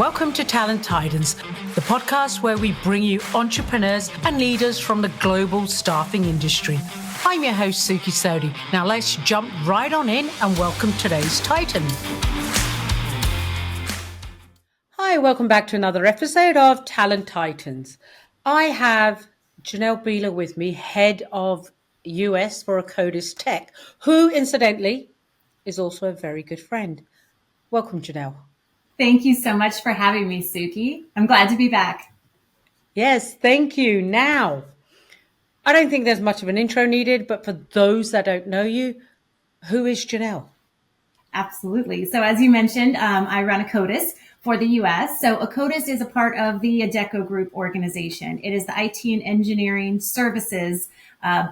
Welcome to Talent Titans, the podcast where we bring you entrepreneurs and leaders from the global staffing industry. I'm your host, Suky Sodhi. Now let's jump right on in and welcome today's Titan. Hi, welcome back to another episode of Talent Titans. I have Janelle Beiler with me, head of US for Akkodis Tech, who incidentally is also a very good friend. Welcome, Janelle. Thank you so much for having me, Suky. I'm glad to be back. Yes, thank you. Now, I don't think there's much of an intro needed, but for those that don't know you, who is Janelle? Absolutely. So as you mentioned, I run Akkodis for the US. So Akkodis is a part of the Adecco Group organization. It is the IT and engineering services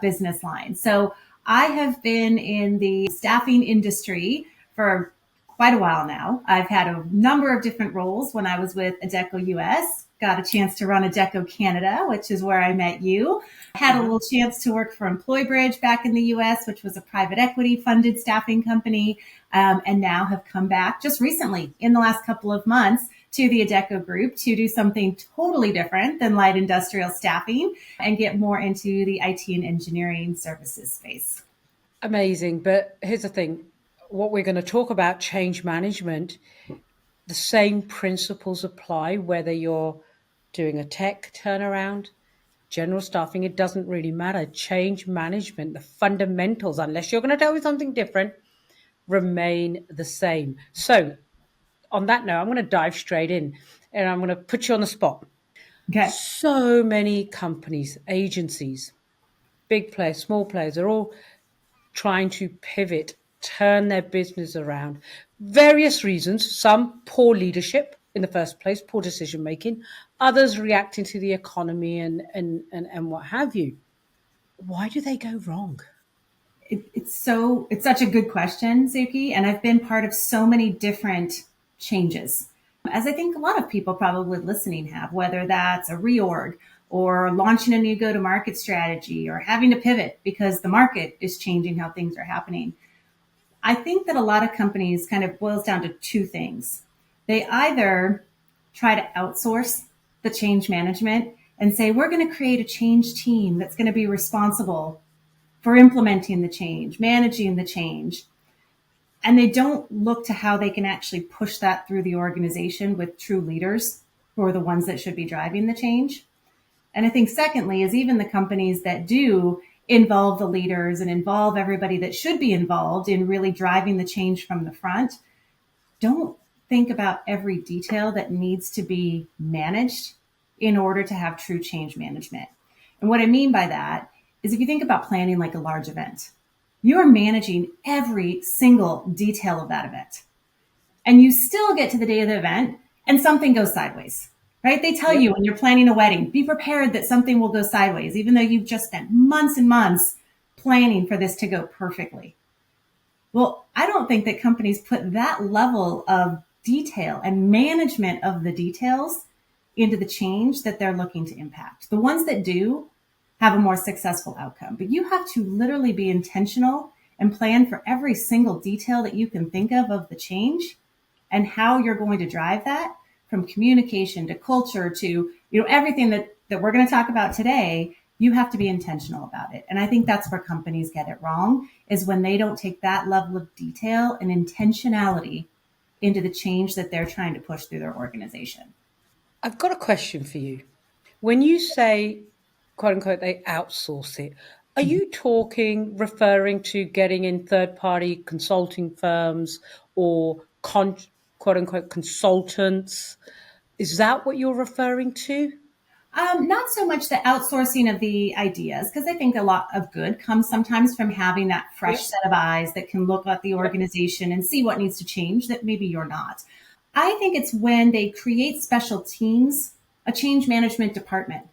business line. So I have been in the staffing industry for quite a while now. I've had a number of different roles. When I was with Adecco US, got a chance to run Adecco Canada, which is where I met you. Had a little chance to work for EmployBridge back in the US, which was a private equity funded staffing company. And now have come back just recently in the last couple of months to the Adecco Group to do something totally different than light industrial staffing and get more into the IT and engineering services space. Amazing. But here's the thing. What we're going to talk about, change management, the same principles apply whether you're doing a tech turnaround, general staffing, it doesn't really matter. Change management, the fundamentals, unless you're going to tell me something different, remain the same. So on that note, I'm going to dive straight in and I'm going to put you on the spot. Okay. So many companies, agencies, big players, small players, are all trying to pivot, turn their business around. Various reasons, some poor leadership in the first place, poor decision making, others reacting to the economy and what have you. Why do they go wrong? It's such a good question, Suky. And I've been part of so many different changes, as I think a lot of people probably listening have, whether that's a reorg or launching a new go-to-market strategy or having to pivot because the market is changing how things are happening. I think that a lot of companies kind of boils down to two things. They either try to outsource the change management and say, we're going to create a change team that's going to be responsible for implementing the change, managing the change. And they don't look to how they can actually push that through the organization with true leaders who are the ones that should be driving the change. And I think secondly is even the companies that do involve the leaders and involve everybody that should be involved in really driving the change from the front, don't think about every detail that needs to be managed in order to have true change management. And what I mean by that is if you think about planning like a large event, you are managing every single detail of that event. And you still get to the day of the event and something goes sideways. Right? They tell you when you're planning a wedding, be prepared that something will go sideways, even though you've just spent months and months planning for this to go perfectly. Well, I don't think that companies put that level of detail and management of the details into the change that they're looking to impact. The ones that do have a more successful outcome, but you have to literally be intentional and plan for every single detail that you can think of the change and how you're going to drive that. From communication to culture to, everything that we're going to talk about today, you have to be intentional about it. And I think that's where companies get it wrong, is when they don't take that level of detail and intentionality into the change that they're trying to push through their organization. I've got a question for you. When you say, quote unquote, they outsource it, are you referring to getting in third-party consulting firms or quote unquote consultants? Is that what you're referring to? Not so much the outsourcing of the ideas, because I think a lot of good comes sometimes from having that fresh set of eyes that can look at the organization and see what needs to change that maybe you're not. I think it's when they create special teams, a change management department,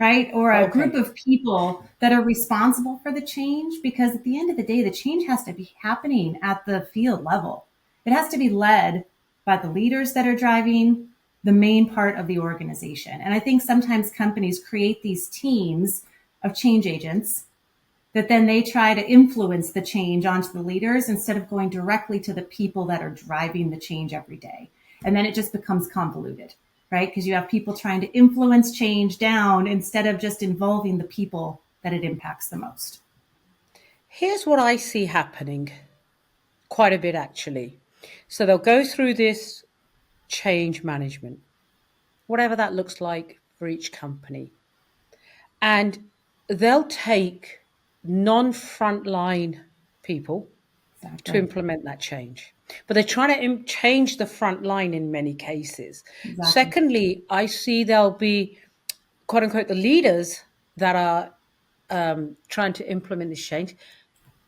right? Or a group of people that are responsible for the change, because at the end of the day, the change has to be happening at the field level. It has to be led by the leaders that are driving the main part of the organization. And I think sometimes companies create these teams of change agents that then they try to influence the change onto the leaders instead of going directly to the people that are driving the change every day. And then it just becomes convoluted, right? Because you have people trying to influence change down instead of just involving the people that it impacts the most. Here's what I see happening quite a bit, actually. So they'll go through this change management, whatever that looks like for each company. And they'll take non-frontline people to Exactly. implement that change. But they're trying to change the front line in many cases. Exactly. Secondly, I see there'll be, quote unquote, the leaders that are trying to implement this change.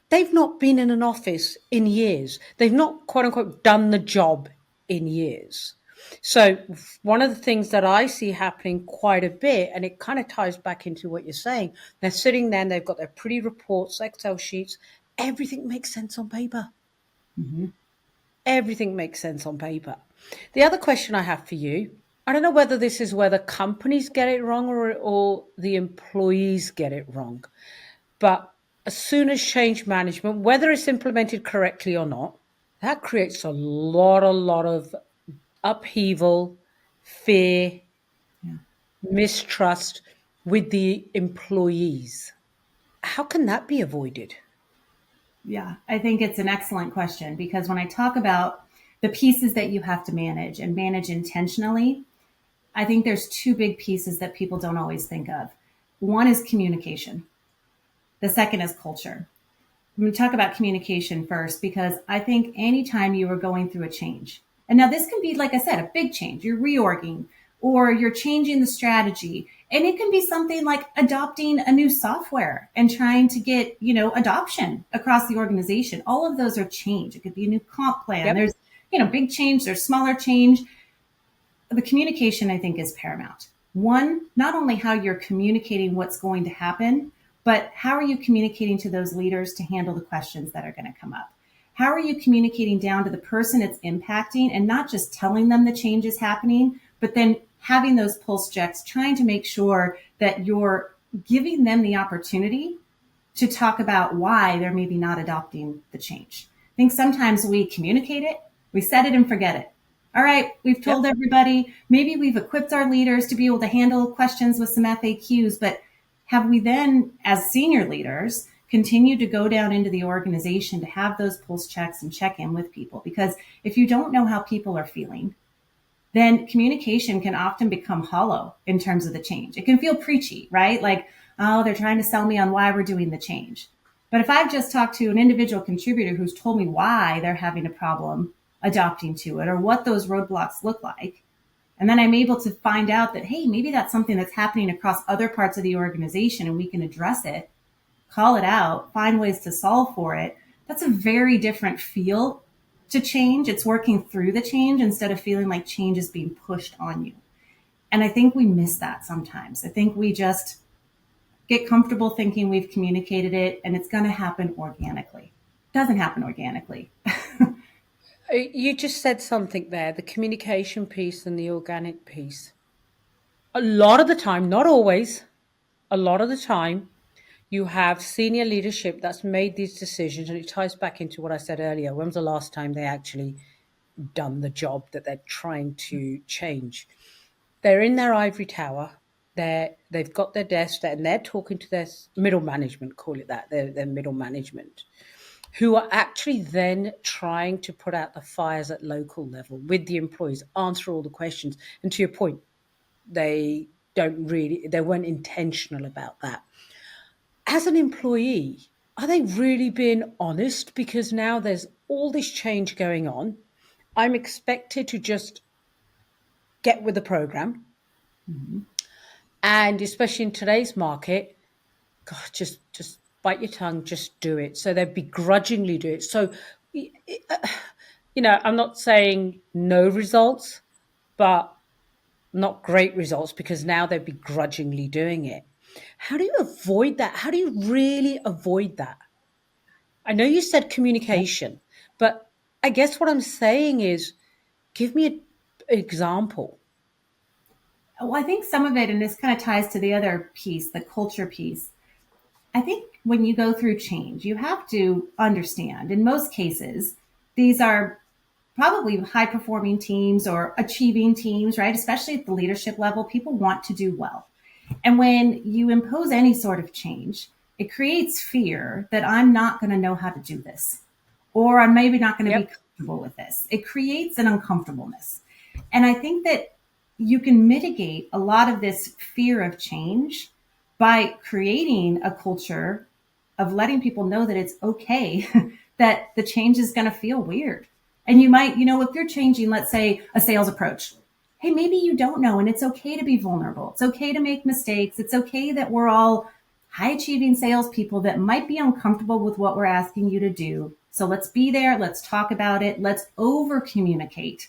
They've not been in an office in years. They've not, quote unquote, done the job in years. So, one of the things that I see happening quite a bit, and it kind of ties back into what you're saying, they're sitting there and they've got their pretty reports, Excel sheets, everything makes sense on paper. Mm-hmm. Everything makes sense on paper. The other question I have for you, I don't know whether this is whether companies get it wrong or the employees get it wrong, but as soon as change management, whether it's implemented correctly or not, that creates a lot of upheaval, fear, Yeah. mistrust with the employees. How can that be avoided? Yeah, I think it's an excellent question because when I talk about the pieces that you have to manage and manage intentionally, I think there's two big pieces that people don't always think of. One is communication. The second is culture. I'm going to talk about communication first because I think anytime you are going through a change, and now this can be, like I said, a big change, you're reorging or you're changing the strategy. And it can be something like adopting a new software and trying to get, adoption across the organization. All of those are change. It could be a new comp plan. Yep. There's, big change, there's smaller change. The communication, I think, is paramount. One, not only how you're communicating what's going to happen, but how are you communicating to those leaders to handle the questions that are going to come up? How are you communicating down to the person it's impacting and not just telling them the change is happening, but then having those pulse checks, trying to make sure that you're giving them the opportunity to talk about why they're maybe not adopting the change. I think sometimes we communicate it, we set it and forget it. All right, we've told Yep. everybody, maybe we've equipped our leaders to be able to handle questions with some FAQs, but have we then, as senior leaders, continued to go down into the organization to have those pulse checks and check in with people? Because if you don't know how people are feeling, then communication can often become hollow in terms of the change. It can feel preachy, right? Like, oh, they're trying to sell me on why we're doing the change. But if I've just talked to an individual contributor who's told me why they're having a problem adopting to it or what those roadblocks look like, and then I'm able to find out that, hey, maybe that's something that's happening across other parts of the organization and we can address it, call it out, find ways to solve for it. That's a very different feel to change. It's working through the change instead of feeling like change is being pushed on you. And I think we miss that sometimes. I think we just get comfortable thinking we've communicated it and it's going to happen organically. It doesn't happen organically. You just said something there, the communication piece and the organic piece. A lot of the time, not always, a lot of the time, you have senior leadership that's made these decisions, and it ties back into what I said earlier. When was the last time they actually done the job that they're trying to change? They're in their ivory tower. They've got their desk and they're talking to their middle management, call it that, their middle management, who are actually then trying to put out the fires at local level with the employees, answer all the questions. And to your point, they weren't intentional about that. As an employee, are they really being honest? Because now there's all this change going on. I'm expected to just get with the program. Mm-hmm. And especially in today's market, God, just bite your tongue, just do it. So they begrudgingly do it. So, I'm not saying no results, but not great results because now they're begrudgingly doing it. How do you avoid that? How do you really avoid that? I know you said communication, but I guess what I'm saying is give me an example. Well, I think some of it, and this kind of ties to the other piece, the culture piece. I think when you go through change, you have to understand in most cases, these are probably high performing teams or achieving teams, right? Especially at the leadership level, people want to do well. And when you impose any sort of change, it creates fear that I'm not going to know how to do this, or I'm maybe not going to be Yep. comfortable with this. It creates an uncomfortableness. And I think that you can mitigate a lot of this fear of change by creating a culture of letting people know that it's okay that the change is going to feel weird. And you might, if you're changing, let's say a sales approach, hey, maybe you don't know, and it's okay to be vulnerable. It's okay to make mistakes. It's okay that we're all high achieving salespeople that might be uncomfortable with what we're asking you to do. So let's be there. Let's talk about it. Let's over communicate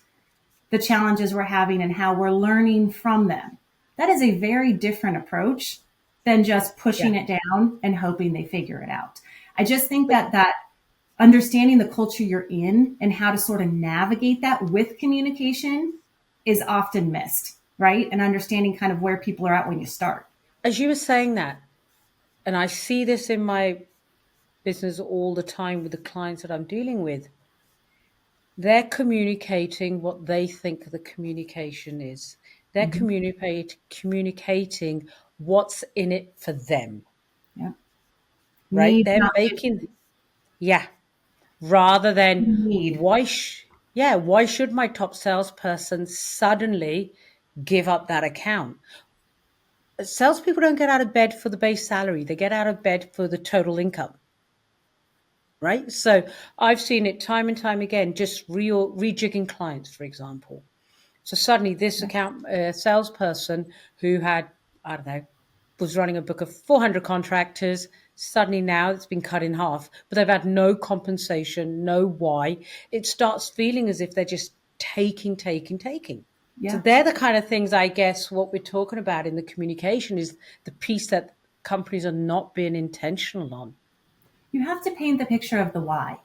the challenges we're having and how we're learning from them. That is a very different approach than just pushing Yeah. it down and hoping they figure it out. I just think that understanding the culture you're in and how to sort of navigate that with communication is often missed, right? And understanding kind of where people are at when you start. As you were saying that, and I see this in my business all the time with the clients that I'm dealing with, they're communicating what they think the communication is. They're Mm-hmm. communicating what's in it for them, Yeah. right? Need, They're not making, yeah, rather than need. why should my top salesperson suddenly give up that account? Salespeople don't get out of bed for the base salary; they get out of bed for the total income, right? So I've seen it time and time again, just rejigging clients, for example. So suddenly, this account salesperson who had, I don't know, was running a book of 400 contractors. Suddenly now it's been cut in half, but they've had no compensation, no why. It starts feeling as if they're just taking, taking, taking. So Yeah. they're the kind of things, I guess, what we're talking about in the communication is the piece that companies are not being intentional on. You have to paint the picture of the why.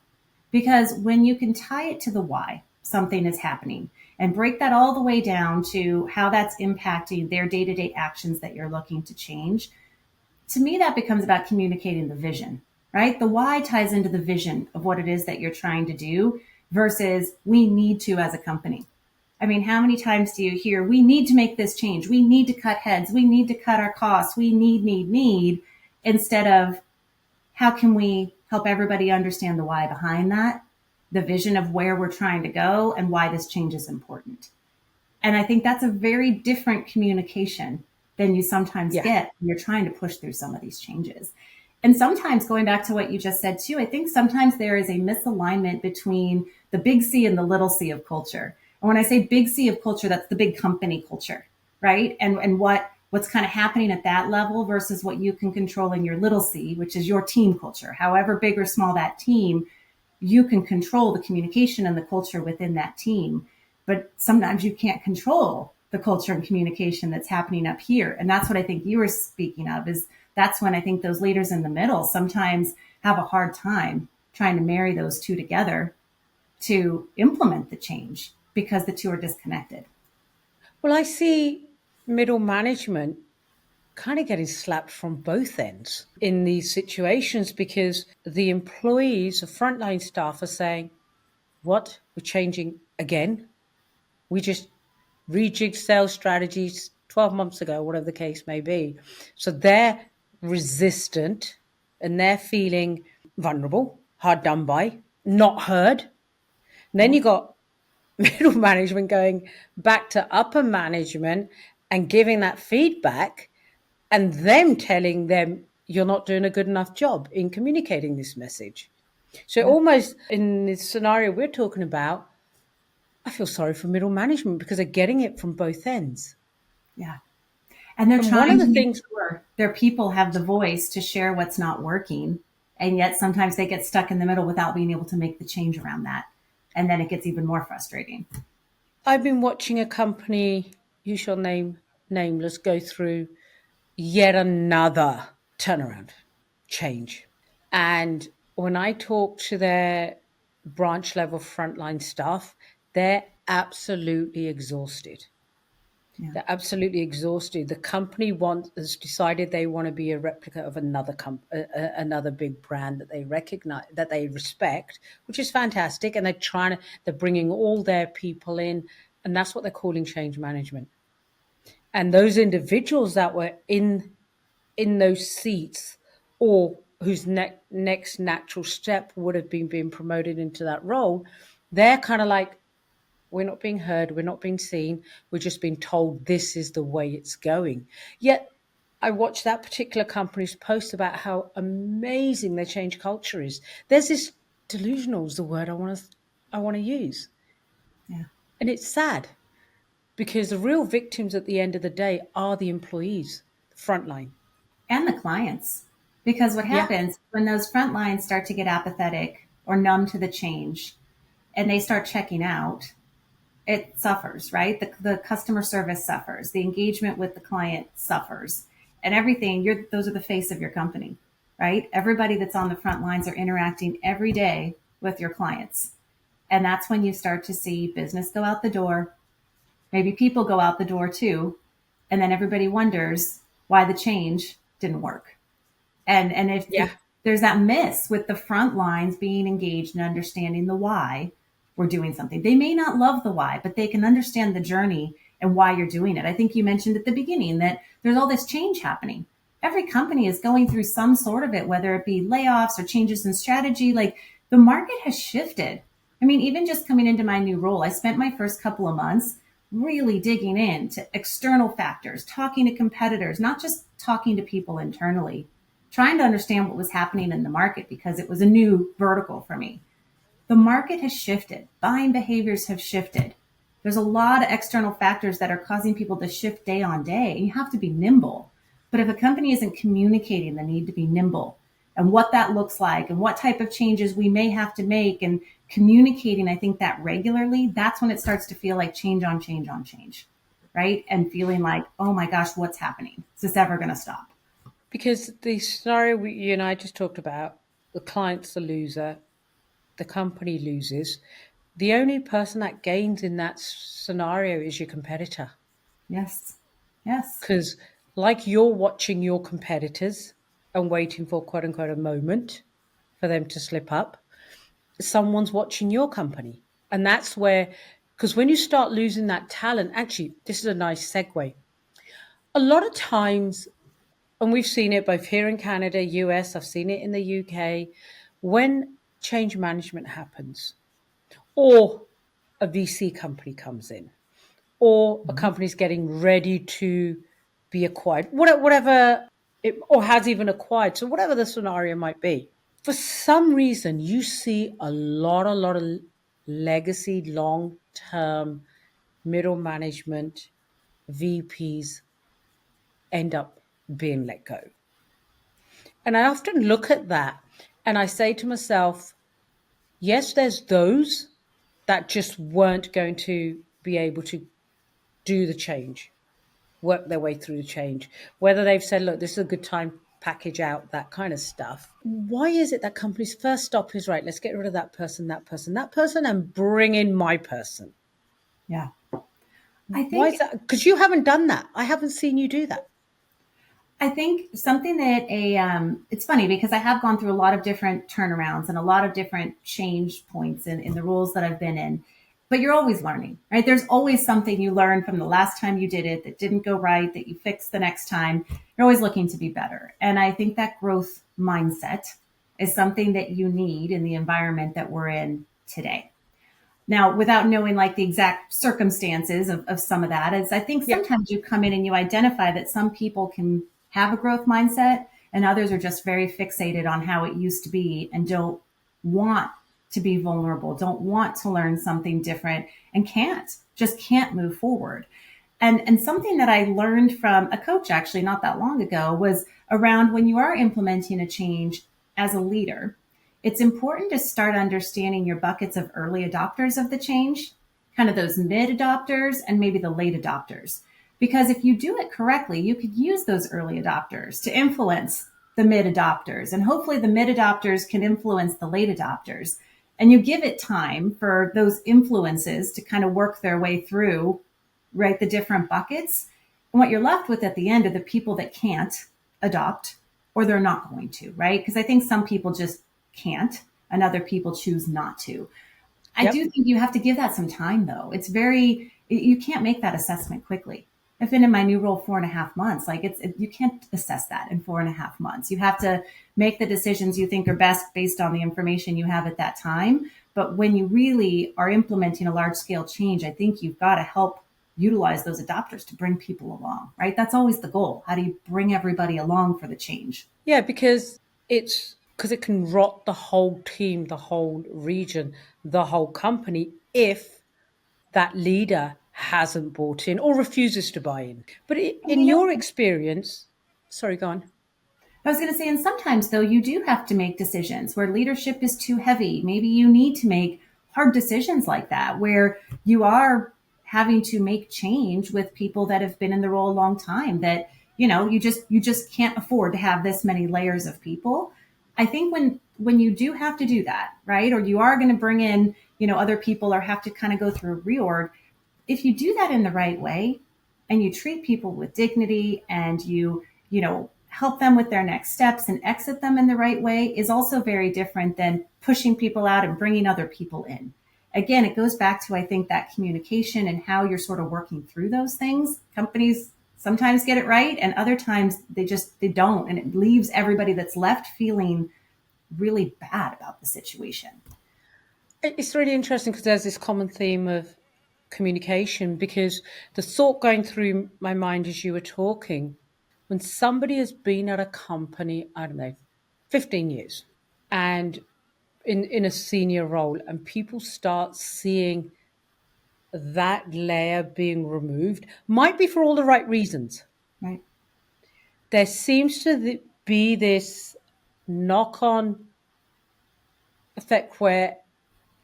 Because when you can tie it to the why something is happening and break that all the way down to how that's impacting their day to day actions that you're looking to change, to me, that becomes about communicating the vision, right? The why ties into the vision of what it is that you're trying to do versus we need to as a company. I mean, how many times do you hear we need to make this change? We need to cut heads. We need to cut our costs. We need, instead of how can we help everybody understand the why behind that, the vision of where we're trying to go and why this change is important. And I think that's a very different communication than you sometimes Yeah. get when you're trying to push through some of these changes. And sometimes going back to what you just said too, I think sometimes there is a misalignment between the big C and the little C of culture. And when I say big C of culture, that's the big company culture, right? And what's kind of happening at that level versus what you can control in your little C, which is your team culture. However big or small that team, you can control the communication and the culture within that team. But sometimes you can't control the culture and communication that's happening up here. And that's what I think you were speaking of is that's when I think those leaders in the middle sometimes have a hard time trying to marry those two together to implement the change because the two are disconnected. Well, I see middle management kind of getting slapped from both ends in these situations because the employees, the frontline staff are saying, what? We're changing again? We just rejigged sales strategies 12 months ago, whatever the case may be. So they're resistant and they're feeling vulnerable, hard done by, not heard. And then Yeah. you got middle management going back to upper management and giving that feedback and them telling them you're not doing a good enough job in communicating this message. So Yeah. almost in this scenario we're talking about, I feel sorry for middle management because they're getting it from both ends. Yeah. And they're And one of trying the to make things, sure their people have the voice to share what's not working. And yet sometimes they get stuck in the middle without being able to make the change around that. And then it gets even more frustrating. I've been watching a company, you shall name nameless, go through yet another turnaround change. And when I talk to their branch level frontline staff, they're absolutely exhausted. Yeah. They're absolutely exhausted. The company has decided they want to be a replica of another big brand that they recognize, that they respect, which is fantastic. And they're bringing all their people in, and that's what they're calling change management. And those individuals that were in those seats, or whose next natural step would have been being promoted into that role, they're kind of like, we're not being heard, we're not being seen, we're just being told this is the way it's going. Yet I watched that particular company's post about how amazing their change culture is. There's this, delusional is the word I want to use. Yeah. And it's sad, because the real victims at the end of the day are the employees, the frontline. And the clients. Because what Yeah. happens when those front lines start to get apathetic or numb to the change and they start checking out, it suffers, right? The customer service suffers, the engagement with the client suffers, and everything. Those are the face of your company, right? Everybody that's on the front lines are interacting every day with your clients. And that's when you start to see business go out the door. Maybe people go out the door too. And then everybody wonders why the change didn't work. And if Yeah. there's that miss with the front lines being engaged and understanding the why we're doing something. They may not love the why, but they can understand the journey and why you're doing it. I think you mentioned at the beginning that there's all this change happening. Every company is going through some sort of it, whether it be layoffs or changes in strategy. Like, the market has shifted. I mean, even just coming into my new role, I spent my first couple of months really digging into external factors, talking to competitors, not just talking to people internally, trying to understand what was happening in the market, because it was a new vertical for me. The market has shifted. Buying behaviors have shifted. There's a lot of external factors that are causing people to shift day on day, and you have to be nimble. But if a company isn't communicating the need to be nimble and what that looks like and what type of changes we may have to make, and communicating, I think, that regularly, that's when it starts to feel like change on change on change, right? And feeling like, oh my gosh, what's happening? Is this ever going to stop? Because the scenario you and I just talked about, the client's the loser, the company loses. The only person that gains in that scenario is your competitor. Yes. Yes. Because, like, you're watching your competitors and waiting for, quote unquote, a moment for them to slip up, someone's watching your company. And that's where, because when you start losing that talent, actually, this is a nice segue. A lot of times, and we've seen it both here in Canada, US, I've seen it in the UK, when change management happens, or a VC company comes in, or a company's getting ready to be acquired, whatever it, or has even acquired, so whatever the scenario might be, for some reason you see a lot of legacy, long-term, middle management, VPs end up being let go. And I often look at that and I say to myself, yes, there's those that just weren't going to be able to do the change, work their way through the change, whether they've said, look, this is a good time, package out, that kind of stuff. Why is it that companies' first stop is, right, let's get rid of that person, and bring in my person? Yeah. I Why is think that? Because you haven't done that. I haven't seen you do that. I think something that it's funny because I have gone through a lot of different turnarounds and a lot of different change points in the roles that I've been in, but you're always learning, right? There's always something you learn from the last time you did it that didn't go right, that you fix the next time. You're always looking to be better. And I think that growth mindset is something that you need in the environment that we're in today. Now, without knowing like the exact circumstances of some of that, is I think Yeah. sometimes you come in and you identify that some people can have a growth mindset and others are just very fixated on how it used to be and don't want to be vulnerable, don't want to learn something different, and just can't move forward. And something that I learned from a coach actually not that long ago was around when you are implementing a change as a leader, it's important to start understanding your buckets of early adopters of the change, kind of those mid adopters and maybe the late adopters. Because if you do it correctly, you could use those early adopters to influence the mid adopters. And hopefully the mid adopters can influence the late adopters. And you give it time for those influences to kind of work their way through right? The different buckets. And what you're left with at the end are the people that can't adopt or they're not going to, right? Because I think some people just can't and other people choose not to. I Yep. do think you have to give that some time though. It's very, you can't make that assessment quickly. I've been in my new role 4.5 months. Like you can't assess that in 4.5 months. You have to make the decisions you think are best based on the information you have at that time. But when you really are implementing a large scale change, I think you've got to help utilize those adopters to bring people along, right? That's always the goal. How do you bring everybody along for the change? Yeah, because it can rot the whole team, the whole region, the whole company if that leader hasn't bought in or refuses to buy in. But And in you know, your experience, sorry, go on. I was going to say, and sometimes though, you do have to make decisions where leadership is too heavy. Maybe you need to make hard decisions like that, where you are having to make change with people that have been in the role a long time that, you just can't afford to have this many layers of people. I think when you do have to do that, right? Or you are going to bring in, other people or have to kind of go through a reorg, if you do that in the right way and you treat people with dignity and you help them with their next steps and exit them in the right way is also very different than pushing people out and bringing other people in. Again, it goes back to, I think, that communication and how you're sort of working through those things. Companies sometimes get it right and other times they don't. And it leaves everybody that's left feeling really bad about the situation. It's really interesting because there's this common theme of communication because the thought going through my mind as you were talking, when somebody has been at a company, I don't know, 15 years and in a senior role and people start seeing that layer being removed, might be for all the right reasons. Right. There seems to be this knock on effect where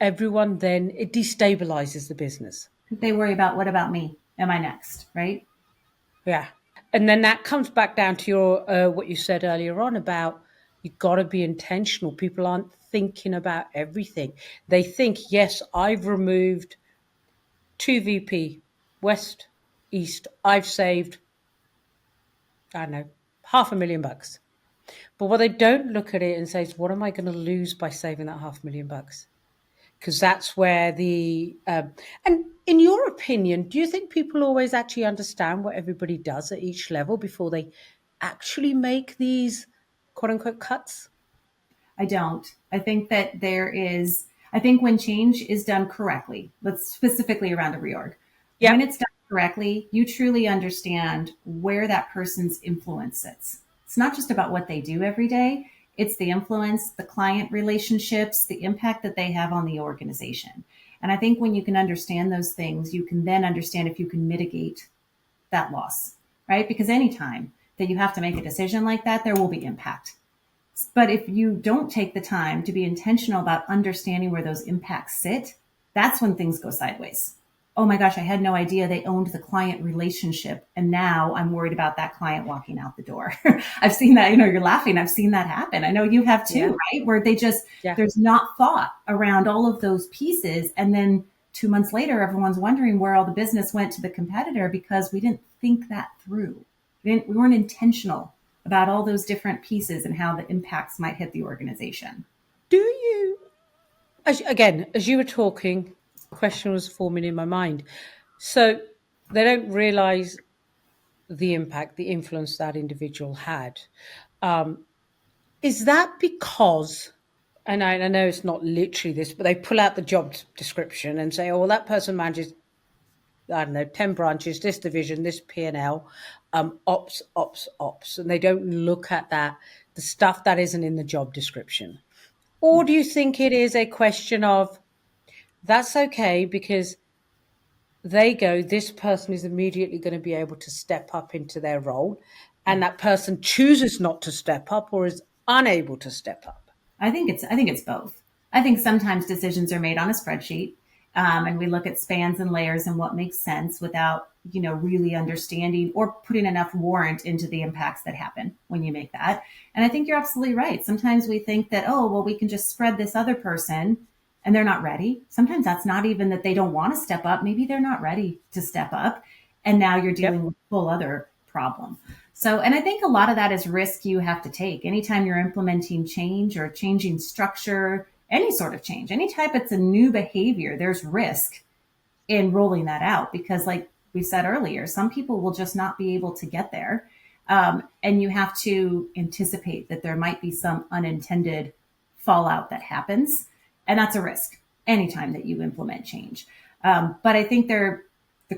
everyone then it destabilizes the business. They worry about, what about me? Am I next? Right. Yeah. And then that comes back down to your what you said earlier on about you've got to be intentional. People aren't thinking about everything. They think, yes, I've removed 2 VP, West, East. I've saved, I don't know, $500,000. But what they don't look at it and say is, what am I going to lose by saving that $500,000? Because that's where and in your opinion, do you think people always actually understand what everybody does at each level before they actually make these quote unquote cuts? I don't. I think that I think when change is done correctly, let's specifically around a reorg, when Yep. it's done correctly, you truly understand where that person's influence sits. It's not just about what they do every day, it's the influence, the client relationships, the impact that they have on the organization. And I think when you can understand those things, you can then understand if you can mitigate that loss, right? Because anytime that you have to make a decision like that, there will be impact. But if you don't take the time to be intentional about understanding where those impacts sit, that's when things go sideways. Oh my gosh, I had no idea they owned the client relationship. And now I'm worried about that client walking out the door. I've seen that, you're laughing. I've seen that happen. I know you have too, Yeah. right? Where Yeah. there's not thought around all of those pieces. And then 2 months later, everyone's wondering where all the business went to the competitor because we didn't think that through. We weren't intentional about all those different pieces and how the impacts might hit the organization. Do you, as you were talking, question was forming in my mind. So they don't realize the impact, the influence that individual had. Um, is that because, and I know it's not literally this, but they pull out the job description and say, oh, well, that person manages, I don't know, 10 branches, this division, this P&L, ops, ops, ops. And they don't look at the stuff that isn't in the job description. Or do you think it is a question of that's okay because this person is immediately going to be able to step up into their role, and that person chooses not to step up or is unable to step up? I think it's both. I think sometimes decisions are made on a spreadsheet, and we look at spans and layers and what makes sense without really understanding or putting enough warrant into the impacts that happen when you make that. And I think you're absolutely right. Sometimes we think that, oh well, we can just spread this other person and they're not ready. Sometimes that's not even that they don't want to step up. Maybe they're not ready to step up. And now you're dealing Yep. with a whole other problem. So, and I think a lot of that is risk you have to take. Anytime you're implementing change or changing structure, any sort of change, any type it's a new behavior, there's risk in rolling that out because, like we said earlier, some people will just not be able to get there. And you have to anticipate that there might be some unintended fallout that happens. And that's a risk anytime that you implement change. But I think the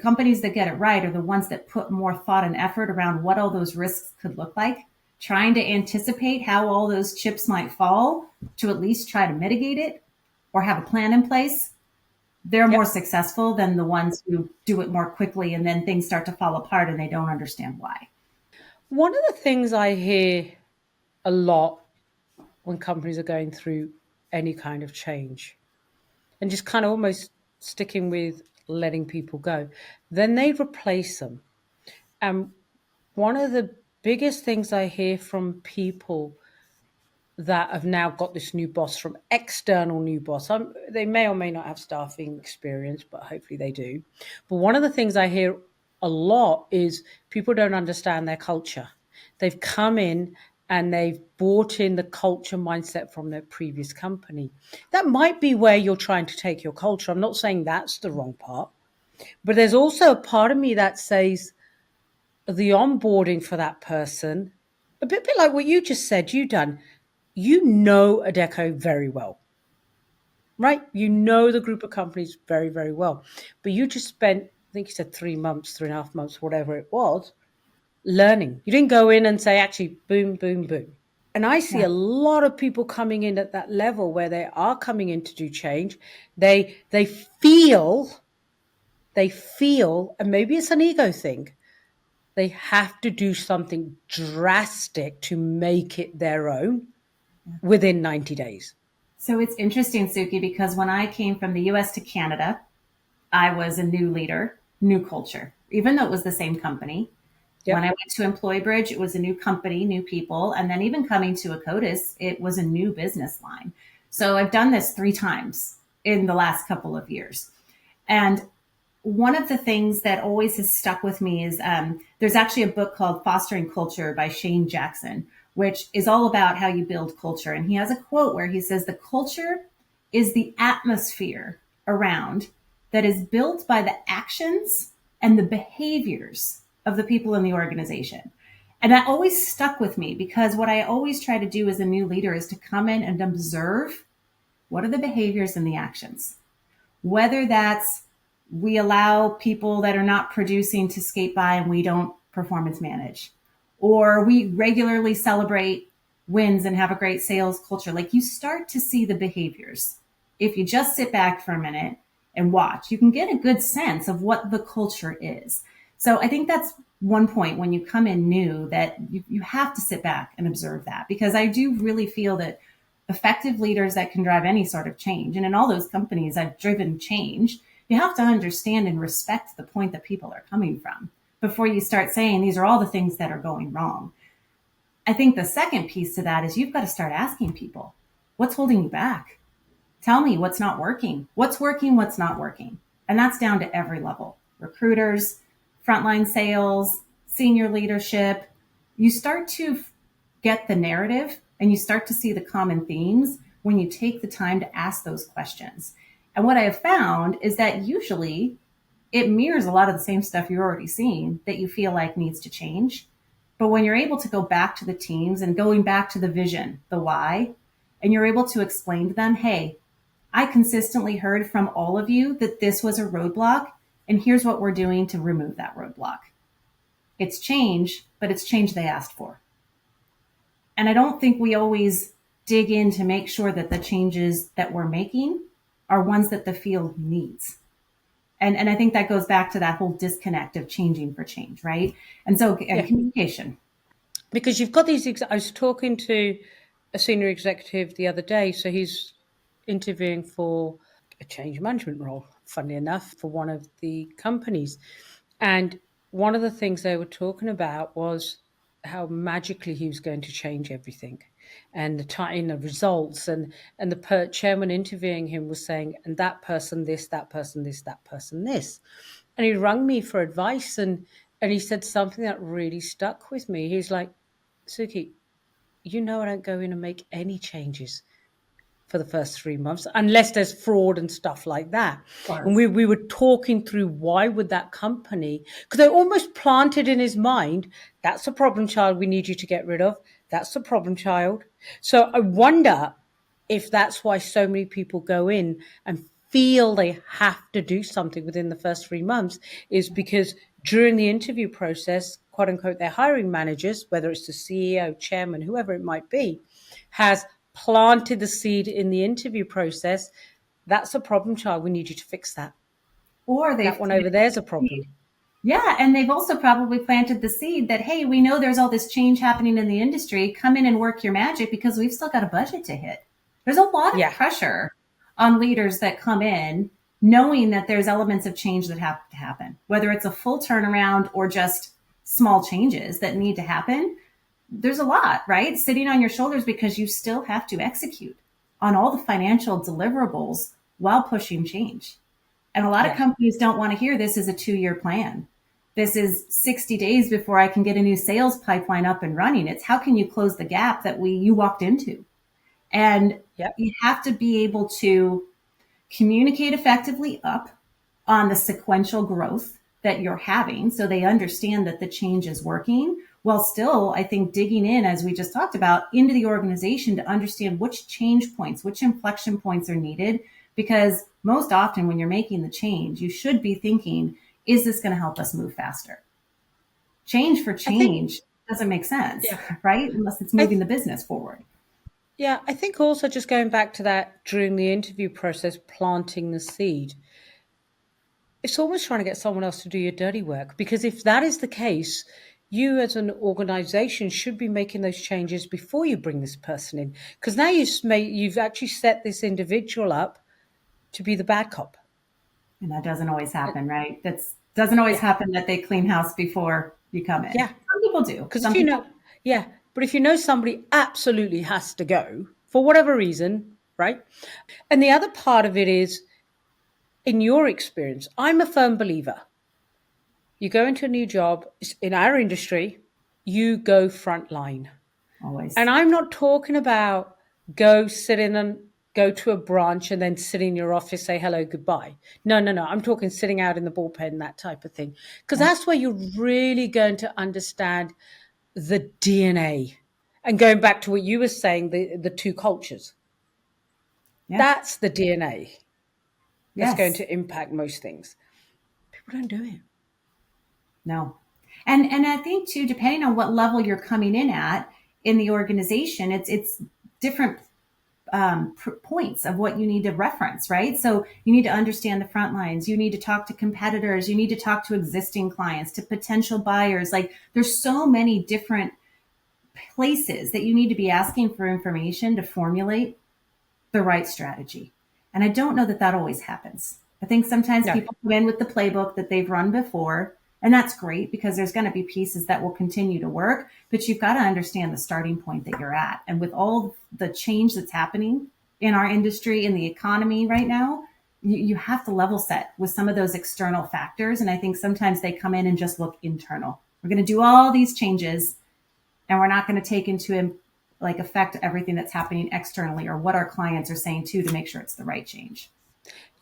companies that get it right are the ones that put more thought and effort around what all those risks could look like, trying to anticipate how all those chips might fall to at least try to mitigate it or have a plan in place. They're more Yep. successful than the ones who do it more quickly and then things start to fall apart and they don't understand why. One of the things I hear a lot when companies are going through any kind of change and just kind of almost sticking with letting people go, then they replace them. And one of the biggest things I hear from people that have now got this new boss from external new boss. They may or may not have staffing experience, but hopefully they do. But one of the things I hear a lot is people don't understand their culture. They've come in and they've bought in the culture mindset from their previous company. That might be where you're trying to take your culture. I'm not saying that's the wrong part, but there's also a part of me that says the onboarding for that person, a bit like what you just said, you done. You know Adecco very well, right? You know the group of companies very, very well. But you just spent, I think you said 3 months, 3.5 months, whatever it was, learning. You didn't go in and say, actually, boom, boom, boom. And I see Yeah. a lot of people coming in at that level where they are coming in to do change. They feel, and maybe it's an ego thing, they have to do something drastic to make it their own within 90 days. So it's interesting, Suki, because when I came from the US to Canada, I was a new leader, new culture, even though it was the same company. When I Yep. went to Employee Bridge, it was a new company, new people. And then even coming to Akkodis, it was a new business line. So I've done this 3 times in the last couple of years. And one of the things that always has stuck with me is there's actually a book called Fostering Culture by Shane Jackson, which is all about how you build culture. And he has a quote where he says, the culture is the atmosphere around that is built by the actions and the behaviors of the people in the organization. And that always stuck with me because what I always try to do as a new leader is to come in and observe what are the behaviors and the actions. Whether that's we allow people that are not producing to skate by and we don't performance manage, or we regularly celebrate wins and have a great sales culture. Like you start to see the behaviors. If you just sit back for a minute and watch, you can get a good sense of what the culture is. So I think that's one point when you come in new that you have to sit back and observe that because I do really feel that effective leaders that can drive any sort of change. And in all those companies I've driven change, you have to understand and respect the point that people are coming from before you start saying these are all the things that are going wrong. I think the second piece to that is you've got to start asking people, what's holding you back? Tell me what's not working. What's working, what's not working. And that's down to every level. Recruiters, frontline sales, senior leadership. You start to get the narrative and you start to see the common themes when you take the time to ask those questions. And what I have found is that usually it mirrors a lot of the same stuff you're already seeing that you feel like needs to change. But when you're able to go back to the teams and going back to the vision, the why, and you're able to explain to them, hey, I consistently heard from all of you that this was a roadblock, and here's what we're doing to remove that roadblock. It's change, but it's change they asked for. And I don't think we always dig in to make sure that the changes that we're making are ones that the field needs. And I think that goes back to that whole disconnect of changing for change, right? And so Yeah. communication. Because you've got these, I was talking to a senior executive the other day. So he's interviewing for a change management role, funnily enough, for one of the companies. And one of the things they were talking about was how magically he was going to change everything. and the time, the results, and the chairman interviewing him was saying, and that person this, that person this, that person this, and he rang me for advice, and he said something that really stuck with me. He's like, Suky, I don't go in and make any changes for the first 3 months, unless there's fraud and stuff like that. Of And course. we were talking through why would that company, because they almost planted in his mind, that's a problem child we need you to get rid of. That's the problem child. So I wonder if that's why so many people go in and feel they have to do something within the first 3 months, is because during the interview process, quote unquote, their hiring managers, whether it's the CEO, chairman, whoever it might be, has planted the seed in the interview process. That's a problem child. We need you to fix that. Or they've That one over there's a problem. Yeah, and they've also probably planted the seed that, hey, we know there's all this change happening in the industry. Come in and work your magic because we've still got a budget to hit. There's a lot of Yeah. pressure on leaders that come in knowing that there's elements of change that have to happen, whether it's a full turnaround or just small changes that need to happen. There's a lot, right? Sitting on your shoulders because you still have to execute on all the financial deliverables while pushing change. And a lot of Yeah. companies don't want to hear this is a 2-year plan. This is 60 days before I can get a new sales pipeline up and running. It's how can you close the gap that you walked into? And Yep. you have to be able to communicate effectively up on the sequential growth that you're having so they understand that the change is working, while still, I think, digging in, as we just talked about, into the organization to understand which change points, which inflection points are needed. Because most often when you're making the change, you should be thinking, is this going to help us move faster? Change for I think, change doesn't make sense, yeah. right? Unless it's I moving th- the business forward. yeah, I think also just going back to that during the interview process, planting the seed. It's almost trying to get someone else to do your dirty work, because if that is the case, you as an organization should be making those changes before you bring this person in, because now you've actually set this individual up to be the bad cop. And that doesn't always happen, right? That doesn't always Yeah. happen that they clean house before you come in. Yeah. Some people do. Because Some people, yeah, but if somebody absolutely has to go for whatever reason, right? And the other part of it is, in your experience, I'm a firm believer. You go into a new job in our industry, you go frontline. always. And I'm not talking about go sit in and go to a branch and then sit in your office, say hello, goodbye. No, no, no. I'm talking sitting out in the bullpen, that type of thing. Because Yeah. that's where you're really going to understand the DNA. And going back to what you were saying, the two cultures, Yeah. that's the DNA that's going Yes. to impact most things. People don't do it. No. And I think too, depending on what level you're coming in at in the organization, it's different points of what you need to reference, right? So you need to understand the front lines. You need to talk to competitors. You need to talk to existing clients, to potential buyers. Like there's so many different places that you need to be asking for information to formulate the right strategy. And I don't know that that always happens. I think sometimes No. people come in with the playbook that they've run before, and that's great because there's going to be pieces that will continue to work, but you've got to understand the starting point that you're at. And with all the change that's happening in our industry, in the economy right now, you have to level set with some of those external factors. And I think sometimes they come in and just look internal. We're going to do all these changes and we're not going to take into like affect everything that's happening externally or what our clients are saying too to make sure it's the right change.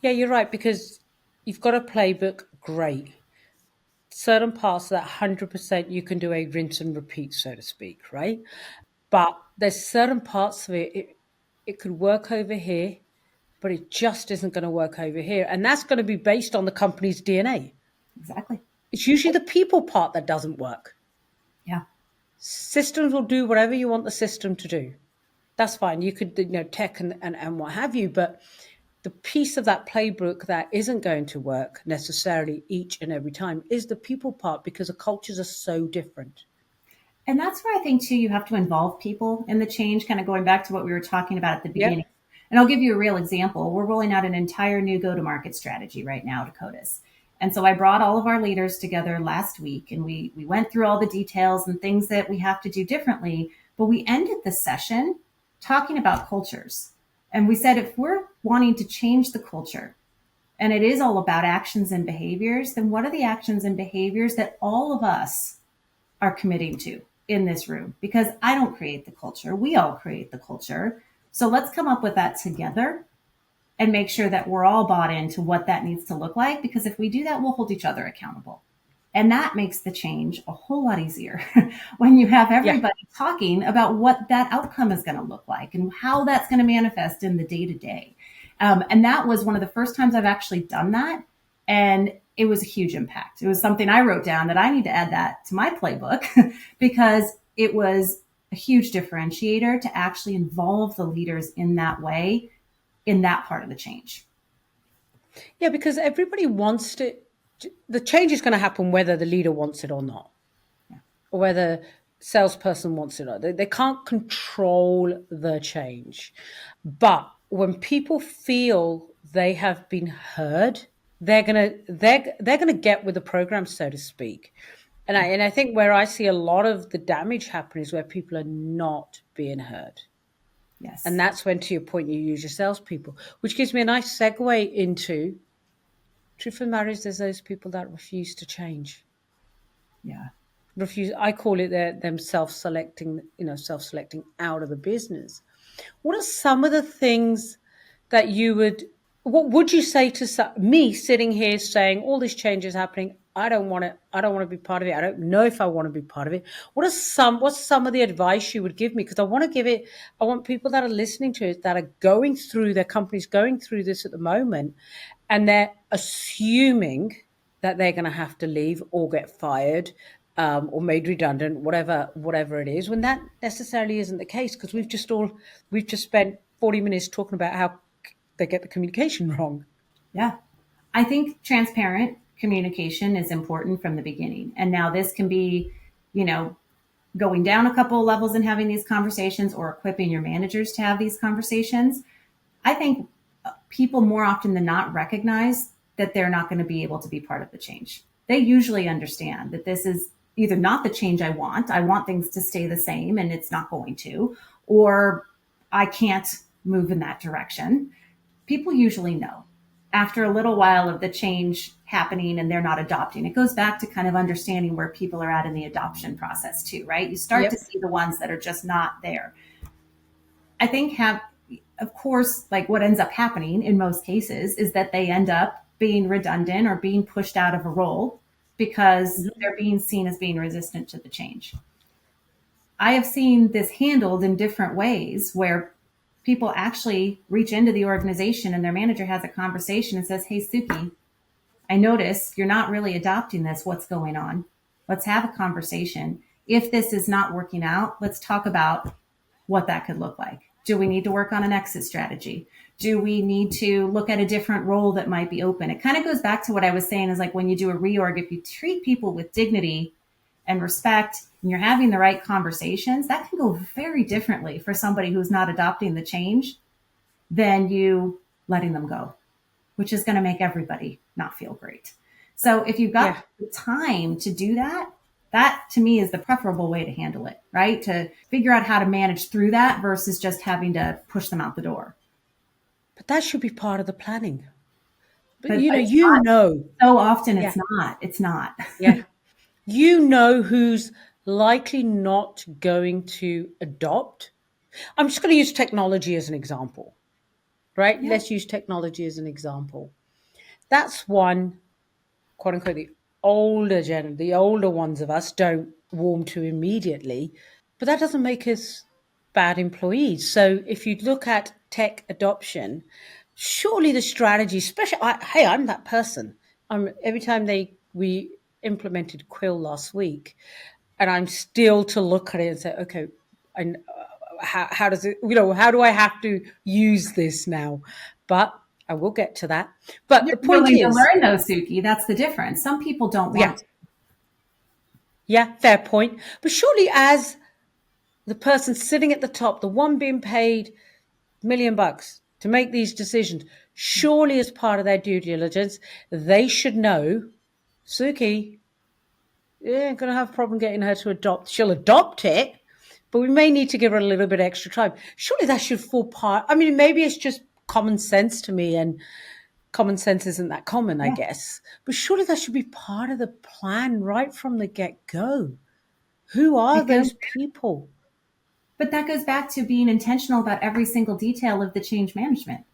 Yeah, you're right, because you've got a playbook, great. Certain parts of that 100% you can do a rinse and repeat, so to speak, right? But there's certain parts of it could work over here, but it just isn't going to work over here. And that's going to be based on the company's DNA. Exactly. It's usually the people part that doesn't work. Yeah. Systems will do whatever you want the system to do. That's fine. You could, tech and what have you, but the piece of that playbook that isn't going to work necessarily each and every time is the people part, because the cultures are so different. And that's where I think too, you have to involve people in the change, kind of going back to what we were talking about at the Yep. beginning. And I'll give you a real example. We're rolling out an entire new go-to-market strategy right now at Akkodis. And so I brought all of our leaders together last week and we went through all the details and things that we have to do differently. But we ended the session talking about cultures. And we said if we're wanting to change the culture, and it is all about actions and behaviors, then what are the actions and behaviors that all of us are committing to in this room? Because I don't create the culture. We all create the culture. So let's come up with that together and make sure that we're all bought into what that needs to look like. Because if we do that, we'll hold each other accountable. And that makes the change a whole lot easier when you have everybody talking about what that outcome is going to look like and how that's going to manifest in the day to day. And that was one of the first times I've actually done that. And it was a huge impact. It was something I wrote down that I need to add that to my playbook because it was a huge differentiator to actually involve the leaders in that way, in that part of the change. Yeah, because everybody wants to, the change is going to happen whether the leader wants it or not, or whether salesperson wants it or not. They can't control the change. But when people feel they have been heard, they're gonna get with the program, so to speak. And I think where I see a lot of the damage happen is where people are not being heard. Yes. And that's when, to your point, you use your salespeople, which gives me a nice segue into truth of the matter is there's those people that refuse to change. Yeah. Refuse. I call it them self-selecting out of the business. What are some of the things that what would you say to me sitting here saying all this change is happening? I don't want to be part of it. I don't know if I want to be part of it. What's some of the advice you would give me? Because I want people that are listening to it, that are their company's going through this at the moment, and they're assuming that they're going to have to leave or get fired, or made redundant, whatever it is, when that necessarily isn't the case, because we've just spent 40 minutes talking about how they get the communication wrong. Yeah. I think transparent communication is important from the beginning. And now this can be, going down a couple of levels and having these conversations, or equipping your managers to have these conversations. I think people more often than not recognize that they're not going to be able to be part of the change. They usually understand that this is either not the change I want. I want things to stay the same and it's not going to, or I can't move in that direction. People usually know after a little while of the change happening and they're not adopting. It goes back to kind of understanding where people are at in the adoption process too, right? You start to see the ones that are just not there. I think of course, like what ends up happening in most cases is that they end up being redundant or being pushed out of a role because they're being seen as being resistant to the change. I have seen this handled in different ways where people actually reach into the organization and their manager has a conversation and says, "Hey, Suky, I notice you're not really adopting this. What's going on? Let's have a conversation. If this is not working out, let's talk about what that could look like. Do we need to work on an exit strategy? Do we need to look at a different role that might be open?" It kind of goes back to what I was saying is like when you do a reorg, if you treat people with dignity and respect and you're having the right conversations, that can go very differently for somebody who's not adopting the change than you letting them go, which is going to make everybody not feel great. So if you've got the time to do that, that to me is the preferable way to handle it, right? To figure out how to manage through that versus just having to push them out the door. But that should be part of the planning. But so often it's not. Yeah. Who's likely not going to adopt. I'm just going to use technology as an example, right? Yeah. Let's use technology as an example. That's one, quote unquote, the older ones of us don't warm to immediately, but that doesn't make us bad employees. So if you look at tech adoption, surely the strategy, especially, I'm that person. Every time we implemented Quill last week, and I'm still to look at it and say, okay, and how does it, how do I have to use this now? But I will get to that. But You're the point is, to learn though, Suky. That's the difference. Some people don't want to. Yeah, fair point. But surely, as the person sitting at the top, the one being paid $1 million to make these decisions, surely as part of their due diligence, they should know, Suky, going to have a problem getting her to adopt. She'll adopt it, but we may need to give her a little bit extra time. Surely that should fall part. I mean, maybe it's just common sense to me, and common sense isn't that common, I Yeah. guess. But surely that should be part of the plan right from the get-go. Who are It goes, those people? but that goes back to being intentional about every single detail of the change management,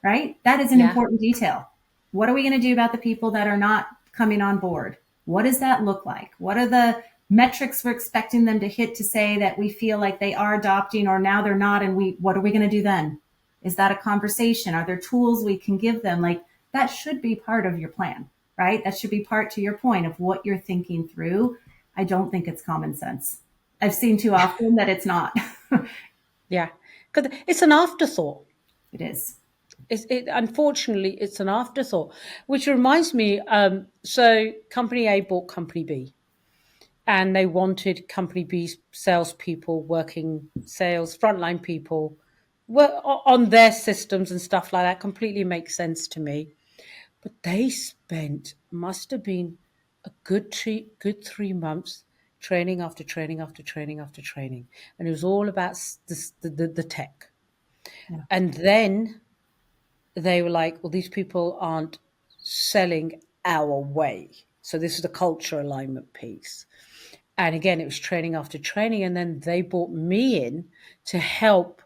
right? That is an Yeah. important detail. What are we going to do about the people that are not coming on board? What does that look like? What are the metrics we're expecting them to hit to say that we feel like they are adopting, or now they're not? And what are we going to do then? Is that a conversation? Are there tools we can give them? Like, that should be part of your plan, right? That should be part, to your point, of what you're thinking through. I don't think it's common sense. I've seen too often that it's not. Yeah. Because it's an afterthought. It is. Unfortunately, it's an afterthought, which reminds me. So, Company A bought Company B, and they wanted Company B's salespeople working sales, frontline people, work on their systems and stuff like that. Completely makes sense to me. But they spent, must have been a good 3 months training after training after training after training, and it was all about the tech. Yeah. And then they were like, well, these people aren't selling our way. So this is the culture alignment piece. And again, it was training after training. And then they brought me in to help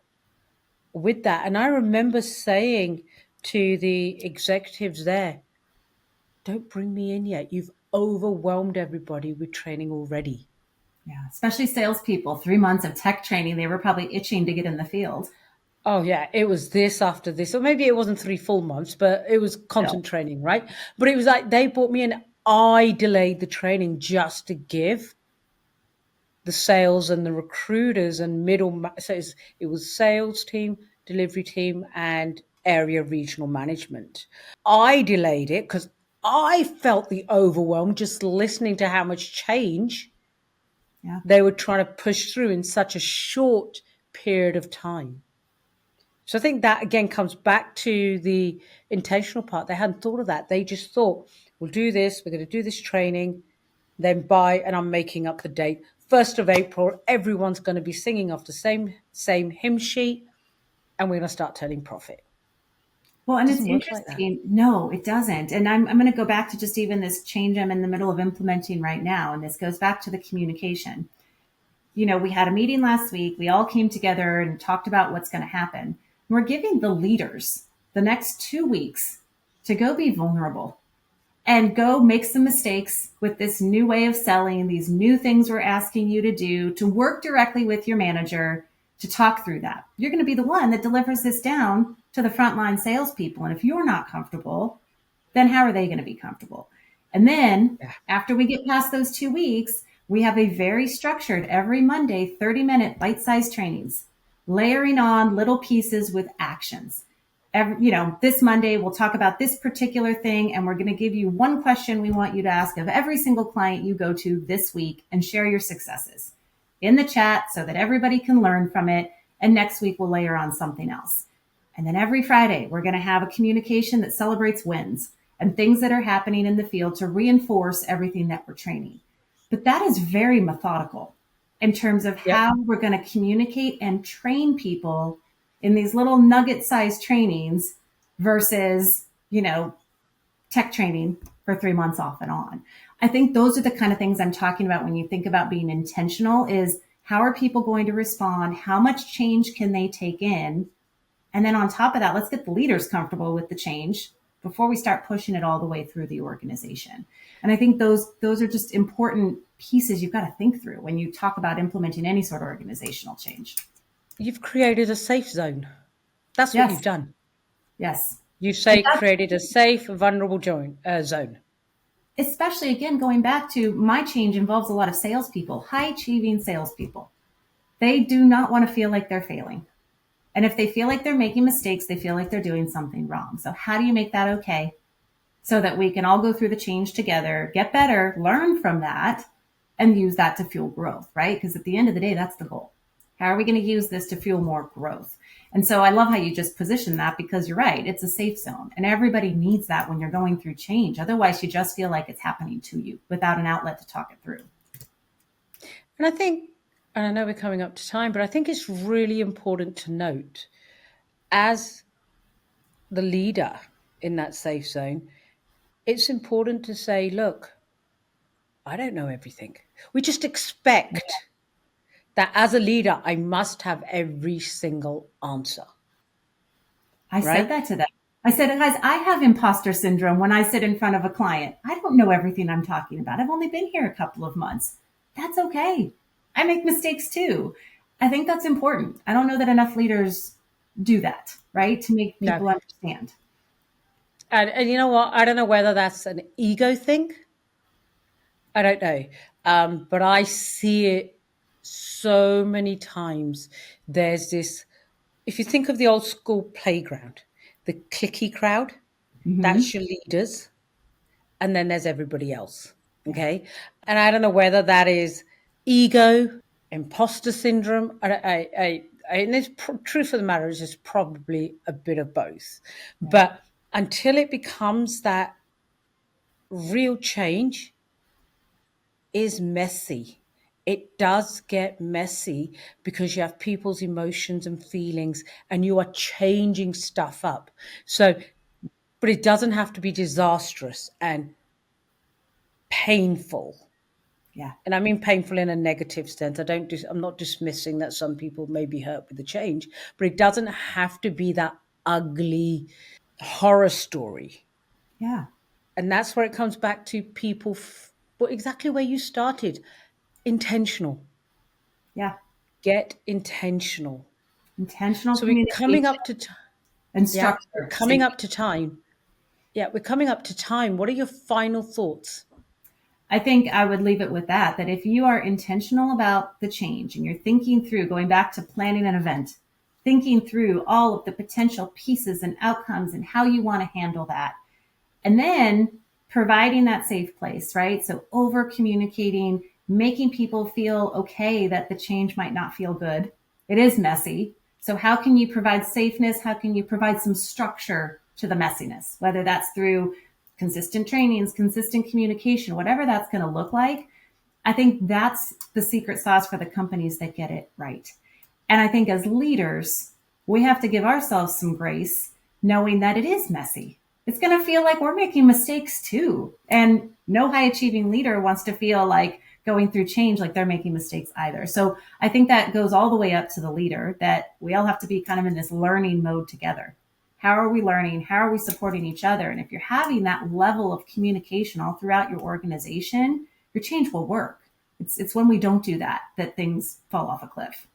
with that. And I remember saying to the executives there, don't bring me in yet. You've overwhelmed everybody with training already. Yeah. Especially salespeople, 3 months of tech training, they were probably itching to get in the field. Oh yeah, it was this after this, or maybe it wasn't 3 full months, but it was Still. constant training, right? But it was like they brought me in. I delayed the training just to give the sales and the recruiters and so it was sales team, delivery team, and area regional management. I delayed it because I felt the overwhelm just listening to how much change Yeah. they were trying to push through in such a short period of time. So I think that again comes back to the intentional part. They hadn't thought of that. They just thought, we'll do this, we're going to do this training, then buy, and I'm making up the date. 1st of April, everyone's going to be singing off the same hymn sheet, and we're going to start turning profit. Well, It and it's doesn't work like that. interesting. No, it doesn't. And I'm going to go back to just even this change I'm in the middle of implementing right now. And this goes back to the communication. You know, we had a meeting last week. We all came together and talked about what's going to happen. We're giving the leaders the next 2 weeks to go be vulnerable and go make some mistakes with this new way of selling, these new things we're asking you to do, to work directly with your manager to talk through that. You're going to be the one that delivers this down to the frontline salespeople. And if you're not comfortable, then how are they going to be comfortable? And then after we get past those 2 weeks, we have a very structured every Monday, 30-minute bite-sized trainings, layering on little pieces with actions. This Monday, we'll talk about this particular thing, and we're going to give you one question we want you to ask of every single client you go to this week, and share your successes in the chat so that everybody can learn from it. And next week, we'll layer on something else. And then every Friday, we're going to have a communication that celebrates wins and things that are happening in the field to reinforce everything that we're training. But that is very methodical in terms of how we're going to communicate and train people in these little nugget-sized trainings versus, tech training for 3 months off and on. I think those are the kind of things I'm talking about when you think about being intentional. Is how are people going to respond? How much change can they take in? And then on top of that, let's get the leaders comfortable with the change before we start pushing it all the way through the organization. And I think those are just important pieces you've got to think through when you talk about implementing any sort of organizational change. You've created a safe zone. That's what you've done. Yes. You created a safe, vulnerable zone. Especially, again, going back to my change involves a lot of salespeople, high-achieving salespeople. They do not want to feel like they're failing. And if they feel like they're making mistakes, they feel like they're doing something wrong. So how do you make that okay? So that we can all go through the change together, get better, learn from that, and use that to fuel growth, right? Because at the end of the day, that's the goal. How are we going to use this to fuel more growth? And so I love how you just position that, because you're right. It's a safe zone, and everybody needs that when you're going through change. Otherwise, you just feel like it's happening to you without an outlet to talk it through. And I think And I know we're coming up to time, but I think it's really important to note, as the leader in that safe zone, it's important to say, look, I don't know everything. We just expect that as a leader, I must have every single answer, I said right? that to them. I said, guys, I have imposter syndrome when I sit in front of a client. I don't know everything I'm talking about. I've only been here a couple of months. That's okay. I make mistakes too. I think that's important. I don't know that enough leaders do that, right? To make No. people understand. And you know what? I don't know whether that's an ego thing. I don't know. But I see it so many times. There's this, if you think of the old school playground, the cliquey crowd, Mm-hmm. that's your leaders. And then there's everybody else. Yeah. Okay. And I don't know whether that is ego, imposter syndrome. And it's truth of the matter is it's probably a bit of both. But until it becomes that real change is messy. It does get messy because you have people's emotions and feelings and you are changing stuff up. So, but it doesn't have to be disastrous and painful. Yeah. And I mean painful in a negative sense. I'm not dismissing that some people may be hurt with the change, but it doesn't have to be that ugly horror story. Yeah. And that's where it comes back to people, but exactly where you started, intentional. Yeah. Get intentional. Intentional So we're coming communication up to, and yeah, we're structure. coming up to time. Yeah, we're coming up to time. What are your final thoughts? I think I would leave it with that, that if you are intentional about the change and you're thinking through going back to planning an event, thinking through all of the potential pieces and outcomes and how you want to handle that, and then providing that safe place, right? So over communicating, making people feel okay that the change might not feel good. It is messy. So how can you provide safeness? How can you provide some structure to the messiness, whether that's through consistent trainings, consistent communication, whatever that's going to look like. I think that's the secret sauce for the companies that get it right. And I think as leaders, we have to give ourselves some grace, knowing that it is messy. It's going to feel like we're making mistakes too. And no high achieving leader wants to feel like going through change like they're making mistakes either. So I think that goes all the way up to the leader, that we all have to be kind of in this learning mode together. How are we learning? How are we supporting each other? And if you're having that level of communication all throughout your organization, your change will work. It's when we don't do that that things fall off a cliff.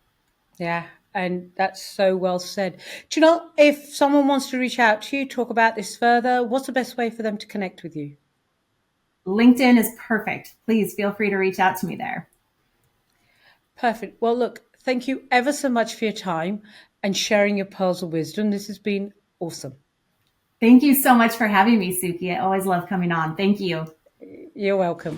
Yeah, and that's so well said. Do you know, if someone wants to reach out to you, talk about this further, what's the best way for them to connect with you? LinkedIn is perfect. Please feel free to reach out to me there. Perfect. Well, look, thank you ever so much for your time and sharing your pearls of wisdom. This has been awesome. Thank you so much for having me, Suky. I always love coming on. Thank you. You're welcome.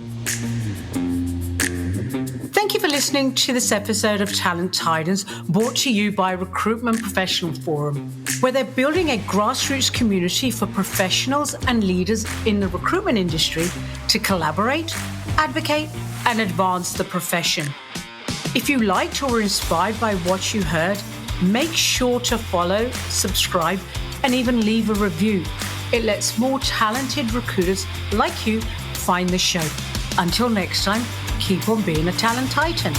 Thank you for listening to this episode of Talent Titans, brought to you by Recruitment Professional Forum, where they're building a grassroots community for professionals and leaders in the recruitment industry to collaborate, advocate, and advance the profession. If you liked or were inspired by what you heard, make sure to follow, subscribe, and even leave a review. It lets more talented recruiters like you find the show. Until next time, keep on being a talent titan.